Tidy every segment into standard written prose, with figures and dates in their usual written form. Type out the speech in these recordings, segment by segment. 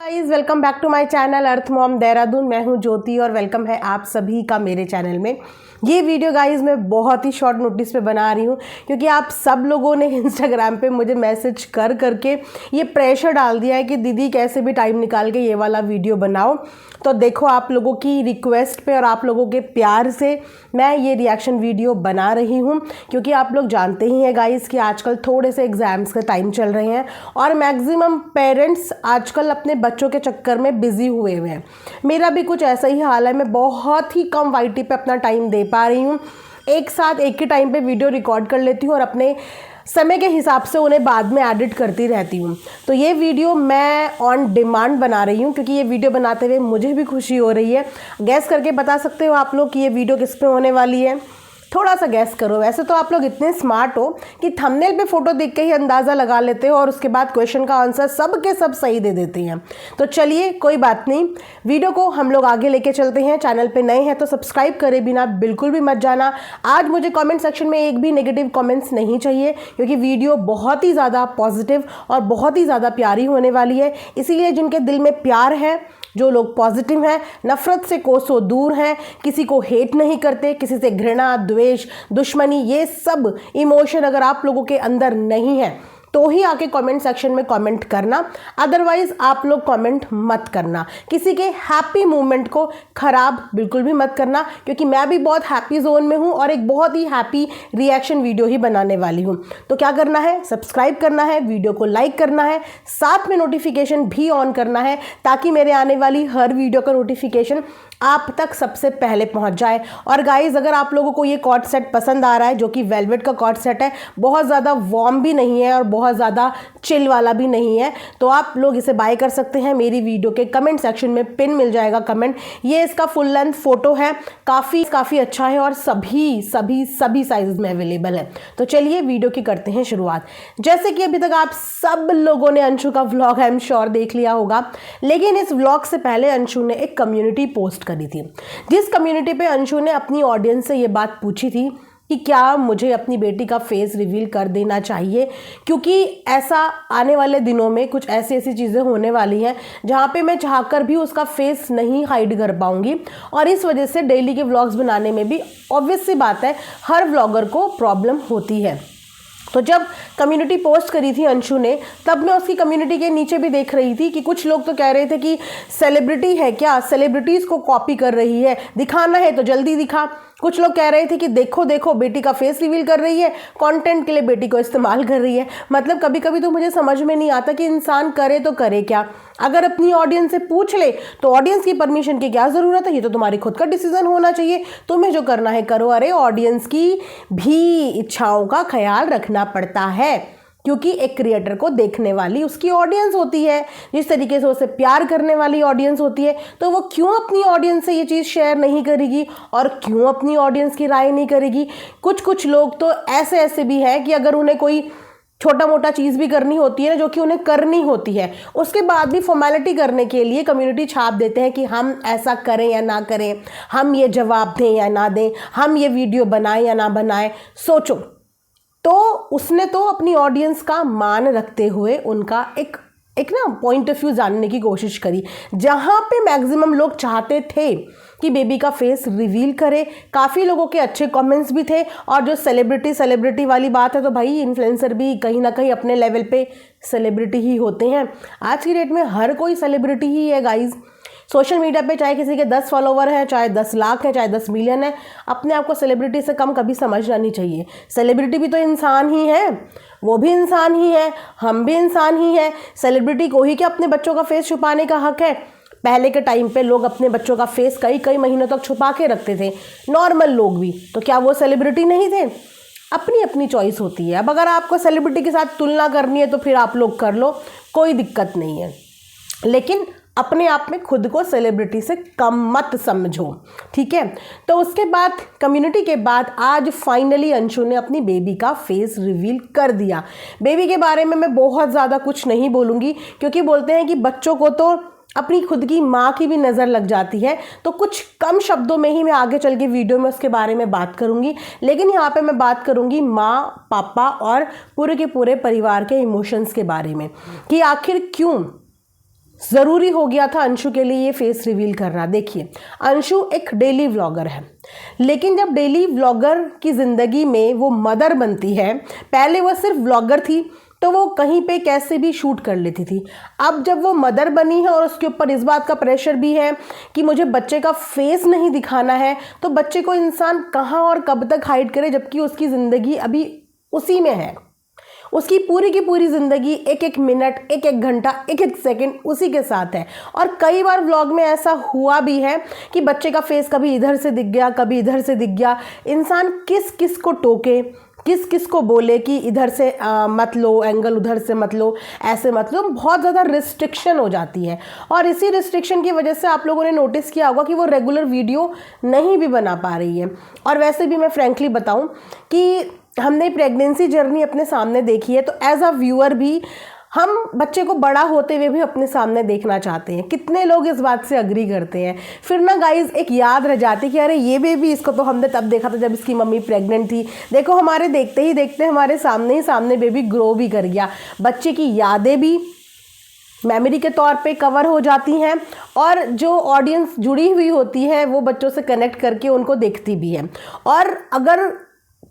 Guys welcome back to my channel Earth Mom Dehradun. मैं हूं ज्योति और वेलकम है आप सभी का मेरे चैनल में। ये वीडियो गाइस मैं बहुत ही शॉर्ट नोटिस पे बना रही हूं क्योंकि आप सब लोगों ने इंस्टाग्राम पे मुझे मैसेज कर करके ये प्रेशर डाल दिया है कि दीदी कैसे भी टाइम निकाल के ये वाला वीडियो बनाओ। तो देखो आप लोगों की रिक्वेस्ट पे और आप लोगों के प्यार से मैं ये रिएक्शन वीडियो बना रही हूँ क्योंकि आप लोग जानते ही हैं गाइस कि आजकल थोड़े से एग्ज़ाम्स के टाइम चल रहे हैं और मैक्सिमम पेरेंट्स आजकल अपने बच्चों के चक्कर में बिजी हुए हुए हैं। मेरा भी कुछ ऐसा ही हाल है। मैं बहुत ही कम वाईटी पे अपना टाइम दे पा रही हूँ। एक साथ एक ही टाइम पे वीडियो रिकॉर्ड कर लेती हूँ और अपने समय के हिसाब से उन्हें बाद में एडिट करती रहती हूँ। तो ये वीडियो मैं ऑन डिमांड बना रही हूँ क्योंकि ये वीडियो बनाते हुए मुझे भी खुशी हो रही है। गैस करके बता सकते हो आप लोग कि ये वीडियो किस पे होने वाली है? थोड़ा सा गैस करो। वैसे तो आप लोग इतने स्मार्ट हो कि थंबनेल पे फोटो देख के ही अंदाज़ा लगा लेते हो और उसके बाद क्वेश्चन का आंसर सब के सब सही दे देते हैं। तो चलिए कोई बात नहीं, वीडियो को हम लोग आगे लेके चलते हैं। चैनल पे नए हैं तो सब्सक्राइब करे बिना बिल्कुल भी मत जाना। आज मुझे कमेंट सेक्शन में एक भी नेगेटिव कमेंट्स नहीं चाहिए क्योंकि वीडियो बहुत ही ज़्यादा पॉजिटिव और बहुत ही ज़्यादा प्यारी होने वाली है। इसीलिए जिनके दिल में प्यार है, जो लोग पॉजिटिव हैं, नफ़रत से कोसों दूर हैं, किसी को हेट नहीं करते, किसी से घृणा, द्वेष, दुश्मनी, ये सब इमोशन अगर आप लोगों के अंदर नहीं है तो ही आके कमेंट सेक्शन में कमेंट करना। अदरवाइज आप लोग कमेंट मत करना। किसी के हैप्पी मोमेंट को ख़राब बिल्कुल भी मत करना क्योंकि मैं भी बहुत हैप्पी जोन में हूँ और एक बहुत ही हैप्पी रिएक्शन वीडियो ही बनाने वाली हूँ। तो क्या करना है? सब्सक्राइब करना है, वीडियो को लाइक करना है, साथ में नोटिफिकेशन भी ऑन करना है ताकि मेरे आने वाली हर वीडियो का नोटिफिकेशन आप तक सबसे पहले पहुंच जाए। और गाइज अगर आप लोगों को ये कॉर्ड सेट पसंद आ रहा है, जो कि वेलवेट का कॉर्ड सेट है, बहुत ज़्यादा वार्म भी नहीं है और बहुत ज़्यादा चिल वाला भी नहीं है, तो आप लोग इसे बाय कर सकते हैं। मेरी वीडियो के कमेंट सेक्शन में पिन मिल जाएगा कमेंट। ये इसका फुल लेंथ फोटो है, काफ़ी अच्छा है और सभी साइज में अवेलेबल है। तो चलिए वीडियो की करते हैं शुरुआत। जैसे कि अभी तक आप सब लोगों ने अंशु का व्लॉग आई एम श्योर देख लिया होगा, लेकिन इस व्लॉग से पहले अंशु ने एक कम्युनिटी पोस्ट करी थी जिस कम्युनिटी पे अंशु ने अपनी ऑडियंस से ये बात पूछी थी कि क्या मुझे अपनी बेटी का फेस रिवील कर देना चाहिए, क्योंकि ऐसा आने वाले दिनों में कुछ ऐसी चीज़ें होने वाली हैं जहाँ पे मैं चाहकर भी उसका फेस नहीं हाइड कर पाऊँगी और इस वजह से डेली के व्लॉग्स बनाने में भी ऑब्वियस सी बात है हर व्लॉगर को प्रॉब्लम होती है। तो जब कम्युनिटी पोस्ट करी थी अंशु ने, तब मैं उसकी कम्युनिटी के नीचे भी देख रही थी कि कुछ लोग तो कह रहे थे कि सेलिब्रिटी है क्या, सेलिब्रिटीज़ को कॉपी कर रही है, दिखाना है तो जल्दी दिखा। कुछ लोग कह रहे थे कि देखो देखो बेटी का फेस रिवील कर रही है, कंटेंट के लिए बेटी को इस्तेमाल कर रही है। मतलब कभी कभी तो मुझे समझ में नहीं आता कि इंसान करे तो करे क्या। अगर अपनी ऑडियंस से पूछ ले तो ऑडियंस की परमिशन की क्या ज़रूरत है? ये तो तुम्हारी खुद का डिसीजन होना चाहिए, तुम्हें जो करना है करो। अरे ऑडियंस की भी इच्छाओं का ख्याल रखना पड़ता है क्योंकि एक क्रिएटर को देखने वाली उसकी ऑडियंस होती है, जिस तरीके से उसे प्यार करने वाली ऑडियंस होती है। तो वो क्यों अपनी ऑडियंस से ये चीज़ शेयर नहीं करेगी और क्यों अपनी ऑडियंस की राय नहीं करेगी? कुछ लोग तो ऐसे भी हैं कि अगर उन्हें कोई छोटा मोटा चीज़ भी करनी होती है ना, जो कि उन्हें करनी होती है, उसके बाद भी फॉर्मेलिटी करने के लिए कम्युनिटी छाप देते हैं कि हम ऐसा करें या ना करें, हम ये जवाब दें या ना दें, हम ये वीडियो बनाएं या ना बनाएं। सोचो, तो उसने तो अपनी ऑडियंस का मान रखते हुए उनका एक ना पॉइंट ऑफ व्यू जानने की कोशिश करी, जहाँ पे मैक्सिमम लोग चाहते थे कि बेबी का फेस रिवील करे। काफ़ी लोगों के अच्छे कमेंट्स भी थे और जो सेलिब्रिटी वाली बात है, तो भाई इन्फ्लुएंसर भी कहीं ना कहीं अपने लेवल पे सेलिब्रिटी ही होते हैं। आज की डेट में हर कोई सेलिब्रिटी ही है गाइज। सोशल मीडिया पे चाहे किसी के 10 फॉलोवर हैं, चाहे 10 लाख हैं, चाहे 10 मिलियन है, अपने आप को सेलिब्रिटी से कम कभी समझना नहीं चाहिए। सेलिब्रिटी भी तो इंसान ही है, वो भी इंसान ही है, हम भी इंसान ही हैं। सेलिब्रिटी को ही क्या अपने बच्चों का फेस छुपाने का हक है? पहले के टाइम पे लोग अपने बच्चों का फेस कई महीनों तक छुपा के रखते थे, नॉर्मल लोग भी। तो क्या वो सेलिब्रिटी नहीं थे? अपनी अपनी चॉइस होती है। अब अगर आपको सेलिब्रिटी के साथ तुलना करनी है तो फिर आप लोग कर लो, कोई दिक्कत नहीं है, लेकिन अपने आप में खुद को सेलिब्रिटी से कम मत समझो, ठीक है? तो उसके बाद कम्युनिटी के बाद आज फाइनली अंशु ने अपनी बेबी का फेस रिवील कर दिया। बेबी के बारे में मैं बहुत ज़्यादा कुछ नहीं बोलूँगी क्योंकि बोलते हैं कि बच्चों को तो अपनी खुद की माँ की भी नज़र लग जाती है, तो कुछ कम शब्दों में ही मैं आगे चल के वीडियो में उसके बारे में बात करूँगी। लेकिन यहाँ पे मैं बात करूँगी माँ, पापा और पूरे के पूरे परिवार के इमोशंस के बारे में कि आखिर क्यों ज़रूरी हो गया था अंशु के लिए ये फेस रिवील करना। देखिए, अंशु एक डेली व्लॉगर है, लेकिन जब डेली व्लॉगर की ज़िंदगी में वो मदर बनती है, पहले वो सिर्फ व्लॉगर थी तो वो कहीं पे कैसे भी शूट कर लेती थी। अब जब वो मदर बनी है और उसके ऊपर इस बात का प्रेशर भी है कि मुझे बच्चे का फेस नहीं दिखाना है, तो बच्चे को इंसान कहाँ और कब तक हाइड करे, जबकि उसकी ज़िंदगी अभी उसी में है। उसकी पूरी की पूरी ज़िंदगी एक एक मिनट, एक एक घंटा, एक एक सेकंड उसी के साथ है। और कई बार व्लॉग में ऐसा हुआ भी है कि बच्चे का फेस कभी इधर से दिख गया, कभी इधर से दिख गया। इंसान किस किस को टोके, किस किस को बोले कि इधर से मत लो एंगल, उधर से मत लो, ऐसे मत लो। बहुत ज़्यादा रिस्ट्रिक्शन हो जाती है और इसी रिस्ट्रिक्शन की वजह से आप लोगों ने नोटिस किया होगा कि वो रेगुलर वीडियो नहीं भी बना पा रही है। और वैसे भी मैं फ्रैंकली बताऊं कि हमने प्रेगनेंसी जर्नी अपने सामने देखी है, तो एज अ व्यूअर भी हम बच्चे को बड़ा होते हुए भी अपने सामने देखना चाहते हैं। कितने लोग इस बात से अग्री करते हैं। फिर ना गाइज एक याद रह जाती कि अरे ये बेबी, इसको तो हमने तब देखा था जब इसकी मम्मी प्रेग्नेंट थी। देखो हमारे देखते ही देखते हमारे सामने ही सामने बेबी ग्रो भी कर गया। बच्चे की यादें भी मेमोरी के तौर पे कवर हो जाती हैं और जो ऑडियंस जुड़ी हुई होती है वो बच्चों से कनेक्ट करके उनको देखती भी है। और अगर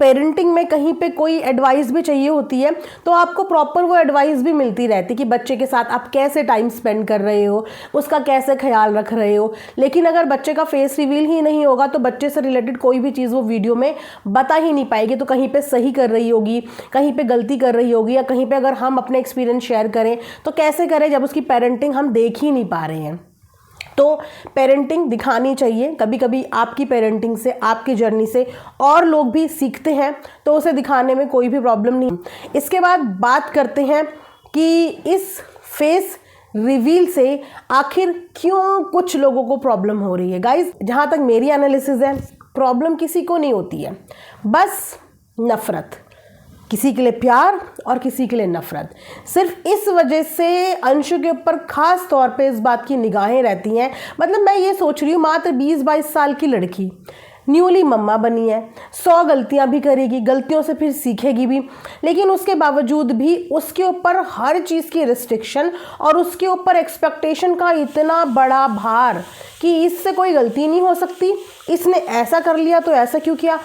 पेरेंटिंग में कहीं पे कोई एडवाइस भी चाहिए होती है तो आपको प्रॉपर वो एडवाइस भी मिलती रहती कि बच्चे के साथ आप कैसे टाइम स्पेंड कर रहे हो, उसका कैसे ख्याल रख रहे हो। लेकिन अगर बच्चे का फेस रिवील ही नहीं होगा तो बच्चे से रिलेटेड कोई भी चीज़ वो वीडियो में बता ही नहीं पाएगी। तो कहीं पे सही कर रही होगी, कहीं पे गलती कर रही होगी, या कहीं पे अगर हम अपने एक्सपीरियंस शेयर करें तो कैसे करें जब उसकी पेरेंटिंग हम देख ही नहीं पा रहे हैं। तो पेरेंटिंग दिखानी चाहिए। कभी कभी आपकी पेरेंटिंग से, आपकी जर्नी से और लोग भी सीखते हैं, तो उसे दिखाने में कोई भी प्रॉब्लम नहीं। इसके बाद बात करते हैं कि इस फेस रिवील से आखिर क्यों कुछ लोगों को प्रॉब्लम हो रही है। गाइज, जहाँ तक मेरी एनालिसिस है, प्रॉब्लम किसी को नहीं होती है, बस नफ़रत। किसी के लिए प्यार और किसी के लिए नफरत। सिर्फ इस वजह से अंशु के ऊपर खास तौर पे इस बात की निगाहें रहती हैं। मतलब मैं ये सोच रही हूँ, मात्र 20-22 साल की लड़की न्यूली मम्मा बनी है, 100 गलतियाँ भी करेगी, गलतियों से फिर सीखेगी भी, लेकिन उसके बावजूद भी उसके ऊपर हर चीज़ की रिस्ट्रिक्शन और उसके ऊपर एक्सपेक्टेशन का इतना बड़ा भार कि इससे कोई गलती नहीं हो सकती, इसने ऐसा कर लिया तो ऐसा क्यों किया।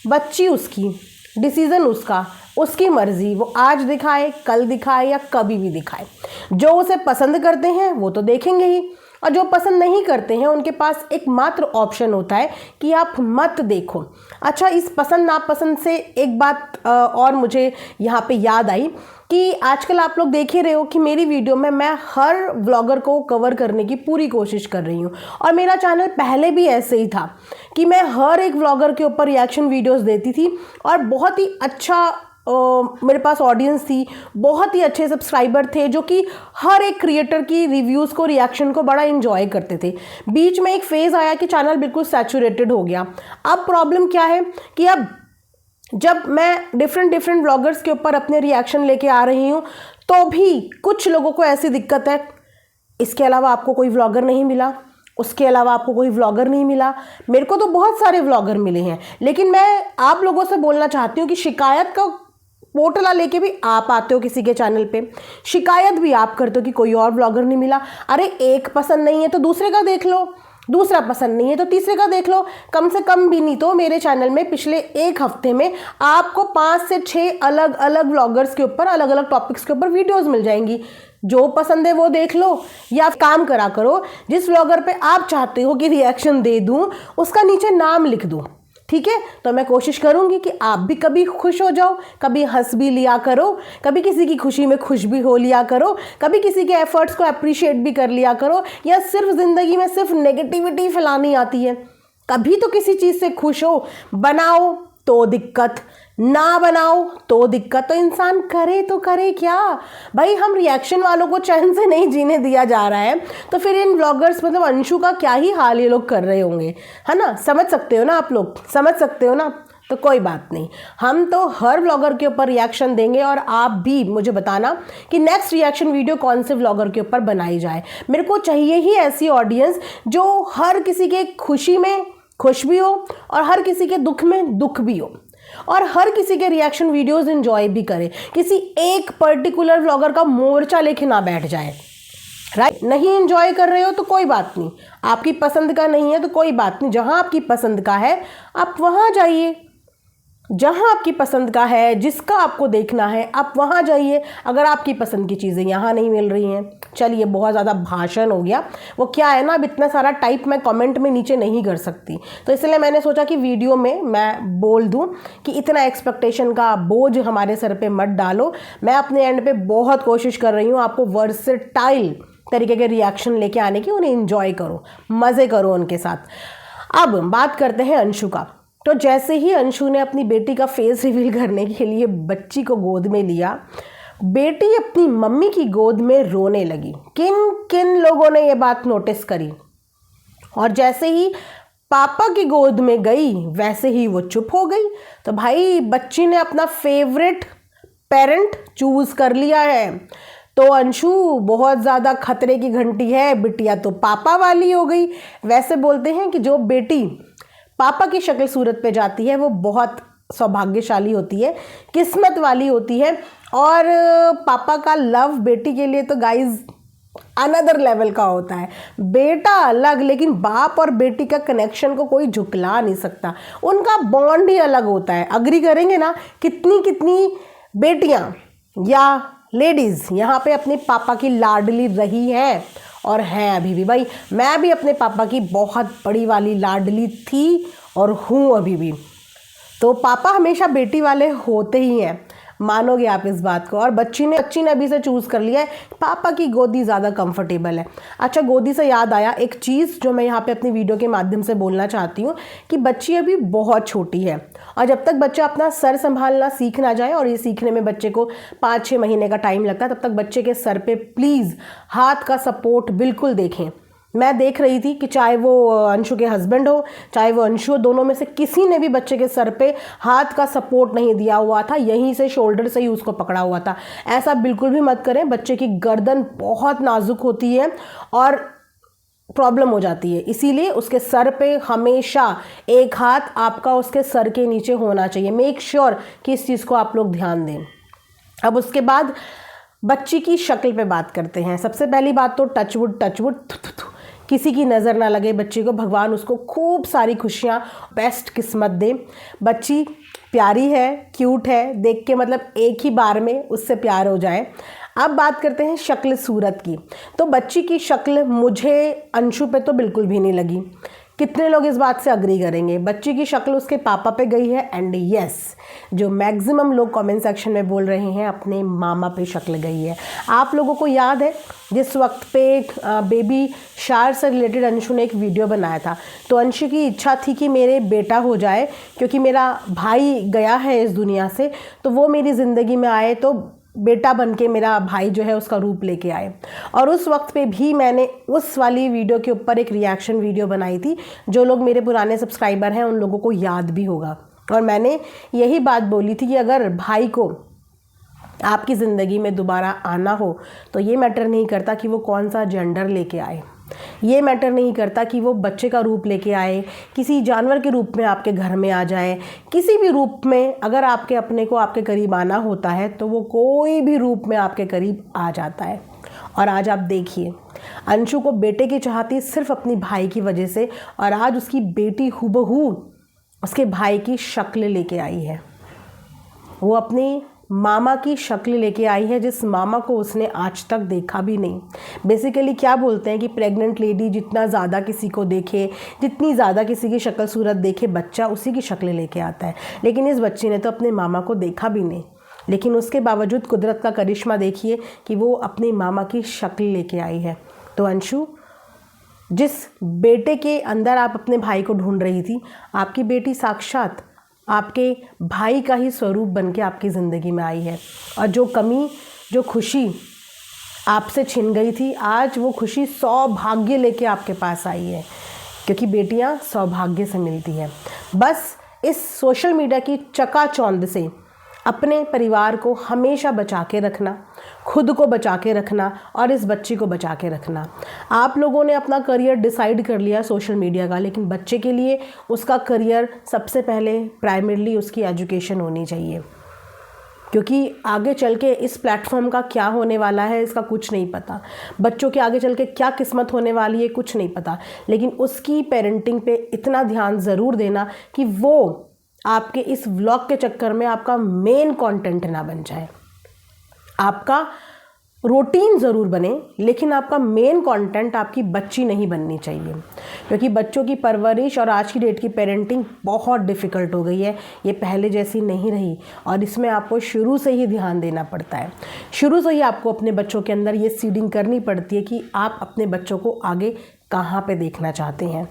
बच्ची उसकी, डिसीज़न उसका, उसकी मर्जी, वो आज दिखाए, कल दिखाए या कभी भी दिखाए। जो उसे पसंद करते हैं वो तो देखेंगे ही, और जो पसंद नहीं करते हैं उनके पास एक मात्र ऑप्शन होता है कि आप मत देखो। अच्छा, इस पसंद नापसंद से एक बात और मुझे यहाँ पे याद आई कि आजकल आप लोग देख ही रहे हो कि मेरी वीडियो में मैं हर व्लॉगर को कवर करने की पूरी कोशिश कर रही हूँ। और मेरा चैनल पहले भी ऐसे ही था कि मैं हर एक व्लॉगर के ऊपर रिएक्शन वीडियोस देती थी और बहुत ही अच्छा मेरे पास ऑडियंस थी, बहुत ही अच्छे सब्सक्राइबर थे जो कि हर एक क्रिएटर की रिव्यूज़ को, रिएक्शन को बड़ा एंजॉय करते थे। बीच में एक फेज़ आया कि चैनल बिल्कुल सैचुरेटेड हो गया। अब प्रॉब्लम क्या है कि अब जब मैं डिफरेंट व्लॉगर्स के ऊपर अपने रिएक्शन लेके आ रही हूँ तो भी कुछ लोगों को ऐसी दिक्कत है, इसके अलावा आपको कोई व्लॉगर नहीं मिला, उसके अलावा आपको कोई व्लॉगर नहीं मिला। मेरे को तो बहुत सारे व्लॉगर मिले हैं, लेकिन मैं आप लोगों से बोलना चाहती हूँ कि शिकायत का पोटला लेके भी आप आते हो किसी के चैनल पे, शिकायत भी आप करते हो कि कोई और व्लॉगर नहीं मिला। अरे एक पसंद नहीं है तो दूसरे का देख लो, दूसरा पसंद नहीं है तो तीसरे का देख लो। कम से कम भी नहीं तो मेरे चैनल में पिछले एक हफ्ते में आपको 5 से 6 अलग अलग व्लॉगर्स के ऊपर, अलग अलग टॉपिक्स के ऊपर वीडियोस मिल जाएंगी। जो पसंद है वो देख लो, या काम करा करो जिस व्लॉगर पे आप चाहते हो कि रिएक्शन दे दूं उसका नीचे नाम लिख दो, ठीक है। तो मैं कोशिश करूंगी कि आप भी कभी खुश हो जाओ, कभी हंस भी लिया करो, कभी किसी की खुशी में खुश भी हो लिया करो, कभी किसी के एफर्ट्स को अप्रिशिएट भी कर लिया करो। या सिर्फ ज़िंदगी में सिर्फ नेगेटिविटी फैलानी आती है? कभी तो किसी चीज़ से खुश हो। बनाओ तो दिक्कत, ना बनाओ तो दिक्कत। तो इंसान करे तो करे क्या भाई? हम रिएक्शन वालों को चैन से नहीं जीने दिया जा रहा है, तो फिर इन व्लॉगर्स मतलब अंशु का क्या ही हाल ये लोग कर रहे होंगे, है ना। समझ सकते हो ना आप लोग, समझ सकते हो ना। तो कोई बात नहीं, हम तो हर व्लॉगर के ऊपर रिएक्शन देंगे और आप भी मुझे बताना कि नेक्स्ट रिएक्शन वीडियो कौन से व्लॉगर के ऊपर बनाई जाए। मेरे को चाहिए ही ऐसी ऑडियंस जो हर किसी के खुशी में खुश भी हो और हर किसी के दुख में दुख भी हो, और हर किसी के रिएक्शन वीडियोस एंजॉय भी करे। किसी एक पर्टिकुलर व्लॉगर का मोर्चा लेके ना बैठ जाए, राइट। नहीं एंजॉय कर रहे हो तो कोई बात नहीं, आपकी पसंद का नहीं है तो कोई बात नहीं, जहां आपकी पसंद का है आप वहां जाइए, जहां आपकी पसंद का है, जिसका आपको देखना है आप वहां जाइए। अगर आपकी पसंद की चीज़ें यहाँ नहीं मिल रही हैं, चलिए बहुत ज़्यादा भाषण हो गया, वो क्या है ना, अब इतना सारा टाइप मैं कमेंट में नीचे नहीं कर सकती, तो इसलिए मैंने सोचा कि वीडियो में मैं बोल दूं कि इतना एक्सपेक्टेशन का बोझ हमारे सर पे मत डालो। मैं अपने एंड पे बहुत कोशिश कर रही हूँ आपको वर्सेटाइल तरीके के रिएक्शन लेके आने की, उन्हें इंजॉय करो, मज़े करो उनके साथ। अब बात करते हैं अंशु का। तो जैसे ही अंशु ने अपनी बेटी का फेस रिवील करने के लिए बच्ची को गोद में लिया, बेटी अपनी मम्मी की गोद में रोने लगी। किन किन लोगों ने ये बात नोटिस करी? और जैसे ही पापा की गोद में गई वैसे ही वो चुप हो गई। तो भाई बच्ची ने अपना फेवरेट पेरेंट चूज कर लिया है। तो अंशु बहुत ज़्यादा खतरे की घंटी है, बिटिया तो पापा वाली हो गई। वैसे बोलते हैं कि जो बेटी पापा की शक्ल सूरत पे जाती है वो बहुत सौभाग्यशाली होती है, किस्मत वाली होती है। और पापा का लव बेटी के लिए तो गाइज अनदर लेवल का होता है। बेटा अलग, लेकिन बाप और बेटी का कनेक्शन को कोई झुकला नहीं सकता, उनका बॉन्ड ही अलग होता है। अग्री करेंगे ना? कितनी कितनी बेटियां या लेडीज़ यहाँ पे अपने पापा की लाडली रही हैं और हैं अभी भी। भाई मैं भी अपने पापा की बहुत बड़ी वाली लाडली थी और हूँ अभी भी। तो पापा हमेशा बेटी वाले होते ही हैं, मानोगे आप इस बात को। और बच्ची ने अभी से चूज़ कर लिया है, पापा की गोदी ज़्यादा कंफर्टेबल है। अच्छा, गोदी से याद आया एक चीज़ जो मैं यहाँ पे अपनी वीडियो के माध्यम से बोलना चाहती हूँ कि बच्ची अभी बहुत छोटी है और जब तक बच्चा अपना सर संभालना सीख ना जाए, और ये सीखने में बच्चे को 5-6 महीने का टाइम लगता है, तब तक बच्चे के सर पे प्लीज़ हाथ का सपोर्ट बिल्कुल देखें। मैं देख रही थी कि चाहे वो अंशु के हस्बैंड हो, चाहे वो अंशु हो, दोनों में से किसी ने भी बच्चे के सर पे हाथ का सपोर्ट नहीं दिया हुआ था, यहीं से शोल्डर से ही उसको पकड़ा हुआ था। ऐसा बिल्कुल भी मत करें, बच्चे की गर्दन बहुत नाजुक होती है और प्रॉब्लम हो जाती है, इसीलिए उसके सर पे हमेशा एक हाथ आपका उसके सर के नीचे होना चाहिए। मेक श्योर कि इस चीज़ को आप लोग ध्यान दें। अब उसके बाद बच्ची की शक्ल पे बात करते हैं। सबसे पहली बात तो टचवुड किसी की नज़र ना लगे बच्ची को, भगवान उसको खूब सारी खुशियाँ, बेस्ट किस्मत दे। बच्ची प्यारी है, क्यूट है, देख के मतलब एक ही बार में उससे प्यार हो जाए। अब बात करते हैं शक्ल सूरत की। तो बच्ची की शक्ल मुझे अंशु पे तो बिल्कुल भी नहीं लगी। कितने लोग इस बात से अग्री करेंगे? बच्ची की शक्ल उसके पापा पे गई है, एंड यस, जो मैक्सिमम लोग कमेंट सेक्शन में बोल रहे हैं अपने मामा पे शक्ल गई है। आप लोगों को याद है जिस वक्त पे बेबी शायर से रिलेटेड अंशु ने एक वीडियो बनाया था, तो अंशु की इच्छा थी कि मेरे बेटा हो जाए, क्योंकि मेरा भाई गया है इस दुनिया से, तो वो मेरी ज़िंदगी में आए तो बेटा बन के मेरा भाई जो है उसका रूप लेके आए। और उस वक्त पे भी मैंने उस वाली वीडियो के ऊपर एक रिएक्शन वीडियो बनाई थी। जो लोग मेरे पुराने सब्सक्राइबर हैं उन लोगों को याद भी होगा, और मैंने यही बात बोली थी कि अगर भाई को आपकी ज़िंदगी में दोबारा आना हो तो ये मैटर नहीं करता कि वो कौन सा जेंडर लेके आए, ये मैटर नहीं करता कि वो बच्चे का रूप लेके आए, किसी जानवर के रूप में आपके घर में आ जाए, किसी भी रूप में अगर आपके अपने को आपके करीब आना होता है तो वो कोई भी रूप में आपके करीब आ जाता है। और आज आप देखिए, अंशु को बेटे की चाहती सिर्फ अपनी भाई की वजह से, और आज उसकी बेटी हुबहू उसके भाई की शक्ल लेके आई है। वो अपनी मामा की शक्ल लेके आई है, जिस मामा को उसने आज तक देखा भी नहीं। बेसिकली क्या बोलते हैं कि प्रेग्नेंट लेडी जितना ज़्यादा किसी को देखे, जितनी ज़्यादा किसी की शक्ल सूरत देखे, बच्चा उसी की शक्ल लेके आता है। लेकिन इस बच्ची ने तो अपने मामा को देखा भी नहीं, लेकिन उसके बावजूद कुदरत का करिश्मा देखिए कि वो अपनी मामा की शक्ल लेके आई है। तो अंशु, जिस बेटे के अंदर आप अपने भाई को ढूंढ रही थी, आपकी बेटी साक्षात आपके भाई का ही स्वरूप बन के आपकी ज़िंदगी में आई है। और जो कमी, जो खुशी आपसे छिन गई थी, आज वो खुशी सौभाग्य लेके आपके पास आई है, क्योंकि बेटियां सौभाग्य से मिलती हैं। बस इस सोशल मीडिया की चकाचौंध से अपने परिवार को हमेशा बचा के रखना, खुद को बचा के रखना और इस बच्ची को बचा के रखना। आप लोगों ने अपना करियर डिसाइड कर लिया सोशल मीडिया का, लेकिन बच्चे के लिए उसका करियर सबसे पहले प्राइमरीली उसकी एजुकेशन होनी चाहिए। क्योंकि आगे चल के इस प्लेटफॉर्म का क्या होने वाला है इसका कुछ नहीं पता, बच्चों के आगे चल के क्या किस्मत होने वाली है कुछ नहीं पता। लेकिन उसकी पेरेंटिंग पे इतना ध्यान ज़रूर देना कि वो आपके इस व्लॉग के चक्कर में आपका मेन कंटेंट ना बन जाए। आपका रूटीन ज़रूर बने, लेकिन आपका मेन कंटेंट आपकी बच्ची नहीं बननी चाहिए, क्योंकि बच्चों की परवरिश और आज की डेट की पेरेंटिंग बहुत डिफ़िकल्ट हो गई है। ये पहले जैसी नहीं रही और इसमें आपको शुरू से ही ध्यान देना पड़ता है। शुरू से ही आपको अपने बच्चों के अंदर ये सीडिंग करनी पड़ती है कि आप अपने बच्चों को आगे कहाँ पे देखना चाहते हैं।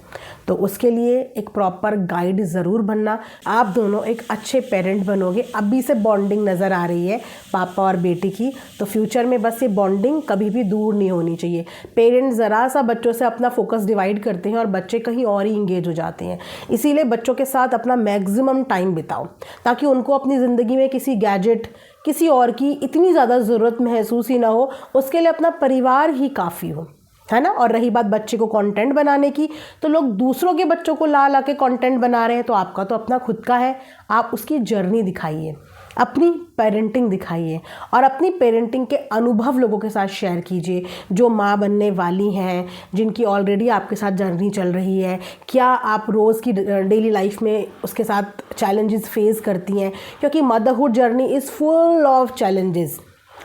तो उसके लिए एक प्रॉपर गाइड ज़रूर बनना। आप दोनों एक अच्छे पेरेंट बनोगे। अभी से बॉन्डिंग नज़र आ रही है पापा और बेटी की, तो फ्यूचर में बस ये बॉन्डिंग कभी भी दूर नहीं होनी चाहिए। पेरेंट्स ज़रा सा बच्चों से अपना फोकस डिवाइड करते हैं और बच्चे कहीं और ही इंगेज हो जाते हैं। इसीलिए बच्चों के साथ अपना मैक्सिमम टाइम बिताओ, ताकि उनको अपनी ज़िंदगी में किसी गैजेट, किसी और की इतनी ज़्यादा ज़रूरत महसूस ही ना हो। उसके लिए अपना परिवार ही काफ़ी हो, है ना। और रही बात बच्चे को कंटेंट बनाने की, तो लोग दूसरों के बच्चों को ला ला के कंटेंट बना रहे हैं, तो आपका तो अपना खुद का है। आप उसकी जर्नी दिखाइए, अपनी पेरेंटिंग दिखाइए और अपनी पेरेंटिंग के अनुभव लोगों के साथ शेयर कीजिए, जो माँ बनने वाली हैं, जिनकी ऑलरेडी आपके साथ जर्नी चल रही है। क्या आप रोज़ की डेली लाइफ में उसके साथ चैलेंजेस फेस करती हैं, क्योंकि motherhood journey is full of challenges.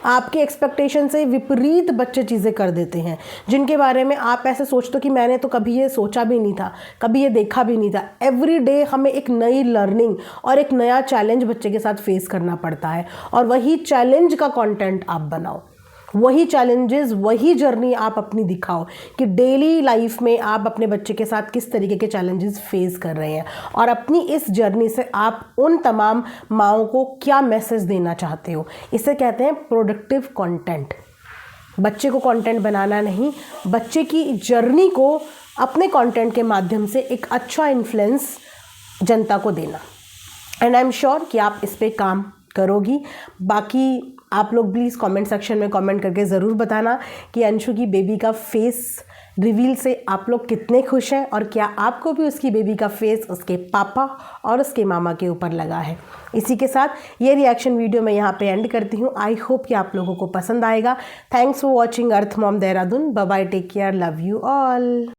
आपके एक्सपेक्टेशन से विपरीत बच्चे चीज़ें कर देते हैं, जिनके बारे में आप ऐसे सोचते हो कि मैंने तो कभी ये सोचा भी नहीं था, कभी ये देखा भी नहीं था। एवरी डे हमें एक नई लर्निंग और एक नया चैलेंज बच्चे के साथ फेस करना पड़ता है, और वही चैलेंज का कंटेंट आप बनाओ, वही चैलेंजेस, वही जर्नी आप अपनी दिखाओ कि डेली लाइफ में आप अपने बच्चे के साथ किस तरीके के चैलेंजेस फेस कर रहे हैं, और अपनी इस जर्नी से आप उन तमाम माँओं को क्या मैसेज देना चाहते हो। इसे कहते हैं प्रोडक्टिव कंटेंट। बच्चे को कंटेंट बनाना नहीं, बच्चे की जर्नी को अपने कंटेंट के माध्यम से एक अच्छा इन्फ्लुएंस जनता को देना। एंड आई एम श्योर कि आप इस पर काम करोगी। बाकी आप लोग प्लीज़ कमेंट सेक्शन में कमेंट करके ज़रूर बताना कि अंशु की बेबी का फेस रिवील से आप लोग कितने खुश हैं, और क्या आपको भी उसकी बेबी का फेस उसके पापा और उसके मामा के ऊपर लगा है। इसी के साथ ये रिएक्शन वीडियो मैं यहाँ पे एंड करती हूँ। आई होप कि आप लोगों को पसंद आएगा। Thanks for watching Earth Mom Dehradun. Bye bye, take care, love you all.